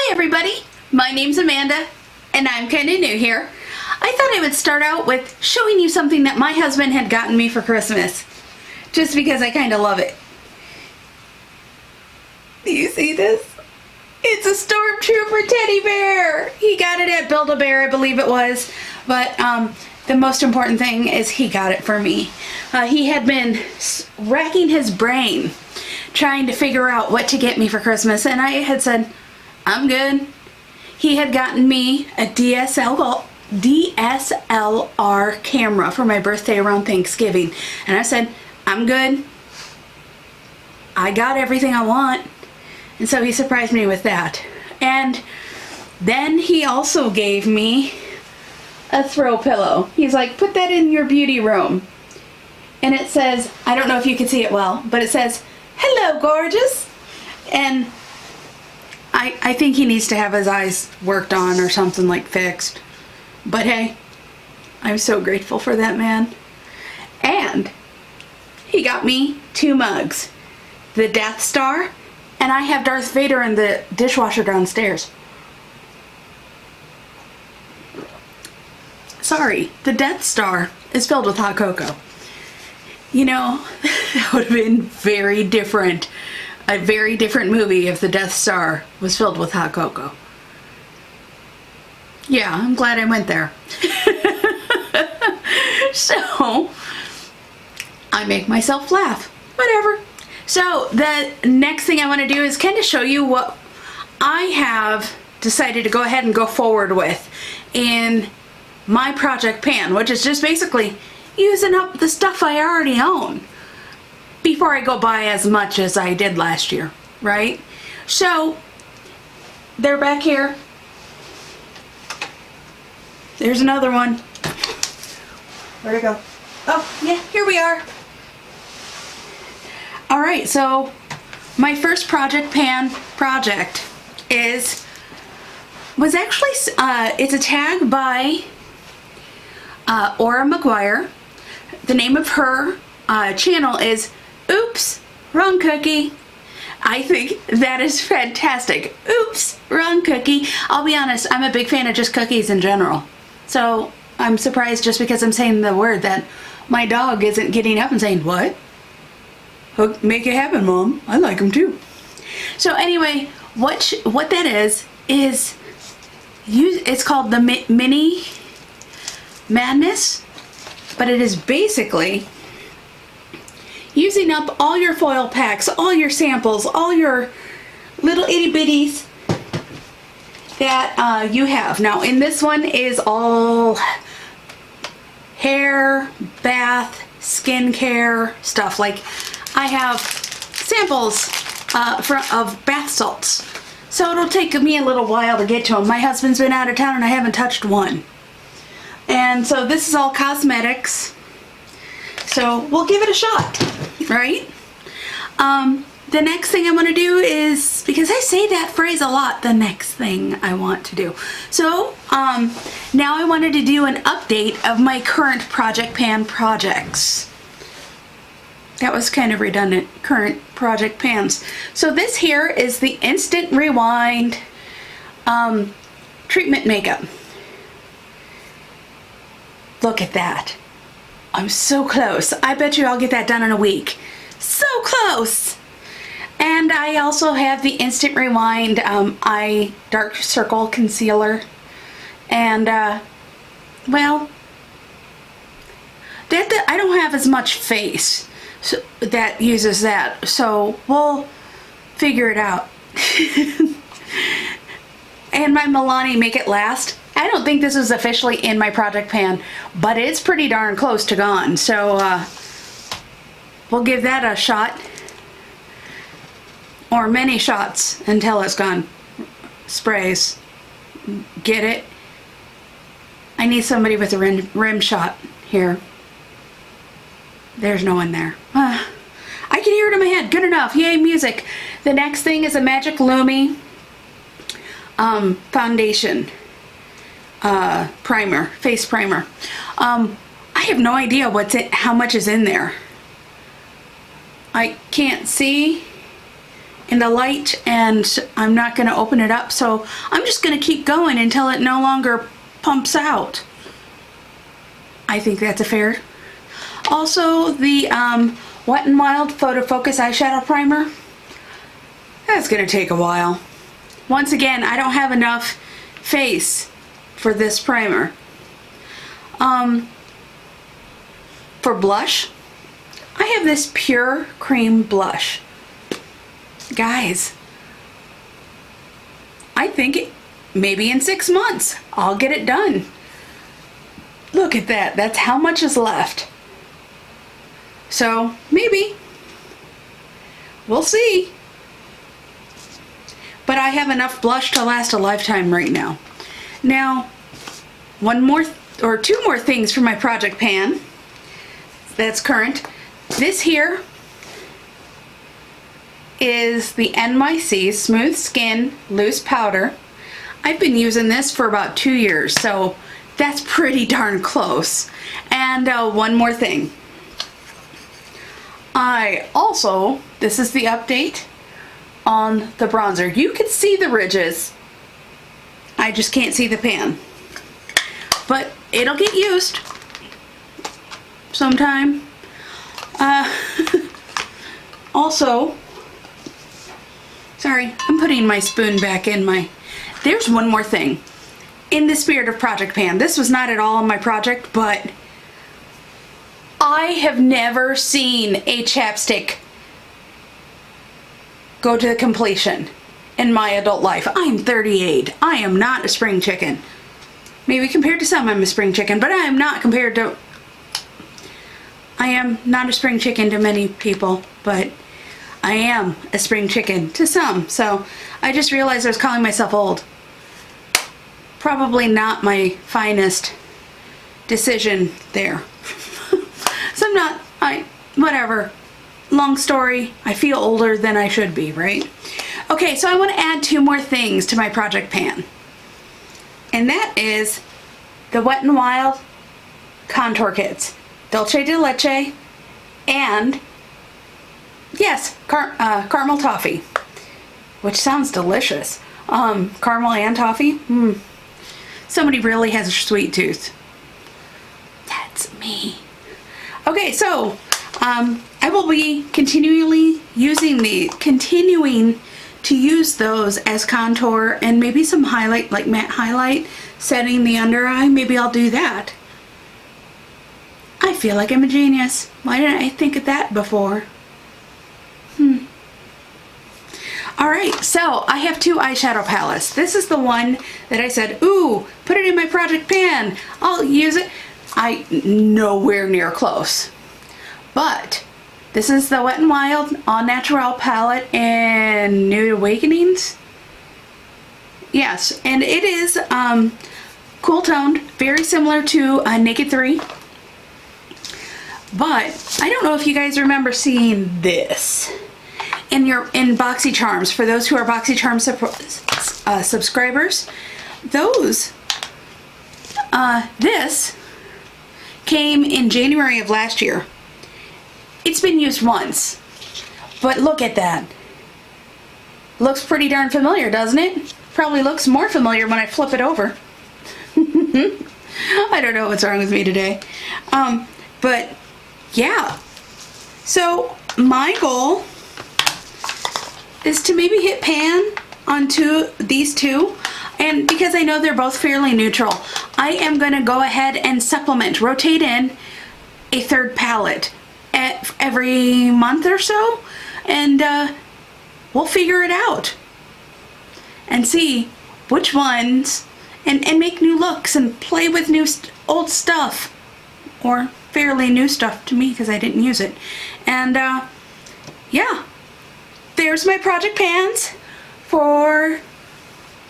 Hi everybody, my name's Amanda and I'm kind of new here. I thought I would start out with showing you something that my husband had gotten me for Christmas, just because I kind of love it. Do you see this? It's a Stormtrooper teddy bear! He got it at Build-A-Bear, I believe it was, but the most important thing is he got it for me. He had been racking his brain trying to figure out what to get me for Christmas, and I had said, I'm good. He had gotten me a DSLR camera for my birthday around Thanksgiving, and I said, I'm good. I got everything I want. And so he surprised me with that. And then he also gave me a throw pillow. He's like, put that in your beauty room. And it says, I don't know if you can see it well, but it says, hello, gorgeous. And I think he needs to have his eyes worked on or something, like fixed. But hey, I'm so grateful for that man. And he got me 2 mugs. The Death Star, and I have Darth Vader in the dishwasher downstairs. Sorry, the Death Star is filled with hot cocoa. You know, that would have been very different. A very different movie if the Death Star was filled with hot cocoa. Yeah, I'm glad I went there. So, I make myself laugh. Whatever. So, the next thing I want to do is kind of show you what I have decided to go ahead and go forward with in my project pan, which is just basically using up the stuff I already own before I go buy as much as I did last year, right? So, they're back here. There's another one. Where'd it go? Oh, yeah, here we are. Alright, so my first project pan project was actually, it's a tag by Aura McGuire. The name of her channel is Oops, Wrong Cookie. I think that is fantastic. Oops, wrong cookie. I'll be honest, I'm a big fan of just cookies in general. So I'm surprised just because I'm saying the word that my dog isn't getting up and saying, what? Make it happen, Mom. I like them too. So anyway, what that is it's called the Mini Madness, but it is basically using up all your foil packs, all your samples, all your little itty bitties that you have. Now in this one is all hair, bath, skincare stuff. Like I have samples of bath salts. So it'll take me a little while to get to them. My husband's been out of town and I haven't touched one. And so this is all cosmetics. So we'll give it a shot, right? The next thing I want to do is, because I say that phrase a lot, the next thing I want to do. So now I wanted to do an update of my current project pan projects. That was kind of redundant, current project pans. So this here is the Instant Rewind treatment makeup. Look at that. I'm so close. I bet you I'll get that done in a week. So close! And I also have the Instant Rewind Eye Dark Circle Concealer. And, well, I don't have as much face that uses that, so we'll figure it out. And my Milani Make It Last. I don't think this is officially in my project pan, but it's pretty darn close to gone, so we'll give that a shot, or many shots until it's gone. Sprays, get it? I need somebody with a rim shot here. There's no one there. I can hear it in my head. Good enough. Yay, music. The next thing is a Magic Lumi foundation primer, face primer. I have no idea how much is in there. I can't see. in the light, and I'm not going to open it up, so I'm just going to keep going until it no longer pumps out. I think that's a fair. Also, the Wet n Wild Photo Focus Eyeshadow Primer. That's going to take a while. Once again, I don't have enough face for this primer. For blush, I have this Pure Cream blush. Guys, I think maybe in 6 months I'll get it done. Look at that. That's how much is left. So maybe. We'll see. But I have enough blush to last a lifetime right now. Now, two more things for my project pan that's current. This here is the NYC Smooth Skin Loose Powder. I've been using this for about 2 years, so that's pretty darn close. And one more thing. This is the update on the bronzer. You can see the ridges. I just can't see the pan. But it'll get used sometime. Also, sorry, I'm putting my spoon back in my... There's one more thing. In the spirit of Project Pan, this was not at all on my project, but I have never seen a chapstick go to completion in my adult life. I'm 38. I am not a spring chicken. Maybe compared to some I'm a spring chicken, but I am not a spring chicken to many people, but I am a spring chicken to some. So I just realized I was calling myself old. Probably not my finest decision there. So whatever. Long story, I feel older than I should be, right? Okay, so I want to add 2 more things to my project pan. And that is the Wet n Wild contour kits. Dulce de Leche and, yes, caramel toffee, which sounds delicious. Caramel and toffee. Somebody really has a sweet tooth. That's me. Okay, so I will be continuing to use those as contour and maybe some highlight, like matte highlight, setting the under eye. Maybe I'll do that. I feel like I'm a genius. Why didn't I think of that before? Alright, so I have 2 eyeshadow palettes. This is the one that I said, ooh, put it in my project pan. I'll use it. Nowhere near close. But this is the Wet n Wild All Natural palette in Nude Awakenings. Yes, and it is cool toned, very similar to Naked 3. But I don't know if you guys remember seeing this in BoxyCharms. For those who are BoxyCharms subscribers, this came in January of last year. It's been used once, but look at that. Looks pretty darn familiar, doesn't it? Probably looks more familiar when I flip it over. I don't know what's wrong with me today. But yeah. So my goal is to maybe hit pan on these two. And because I know they're both fairly neutral, I am going to go ahead and rotate in a 3rd palette every month or so, and we'll figure it out and see which ones, and make new looks and play with old stuff, or fairly new stuff to me because I didn't use it. And yeah, there's my project pans for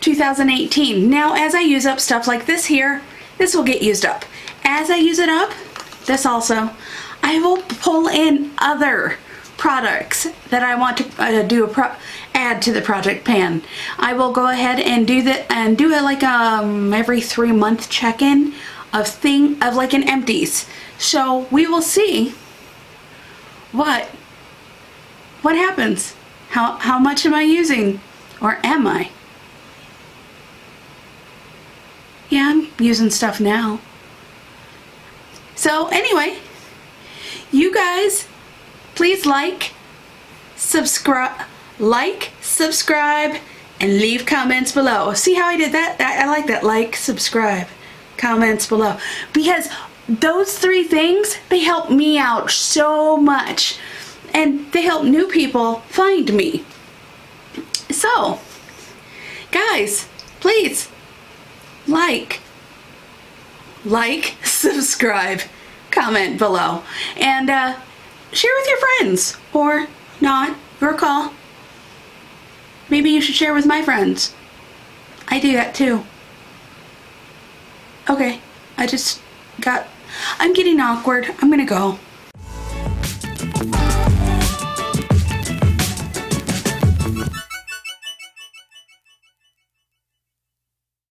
2018. Now, as I use up stuff like this here, this will get used up. As I use it up, this also, I will pull in other products that I want to add to the project pan. I will go ahead and do it like every 3-month check-in of like an empties. So we will see what happens, How much am I using? Or am I? Yeah, I'm using stuff now. So anyway, you guys, please subscribe, and leave comments below. See how I did that? I like that. Like, subscribe, comments below. Because those 3 things, they help me out so much. And they help new people find me. So, guys, please, like, subscribe, comment below, and share with your friends, or not, your call. Maybe you should share with my friends. I do that too. Okay, I'm getting awkward. I'm gonna go.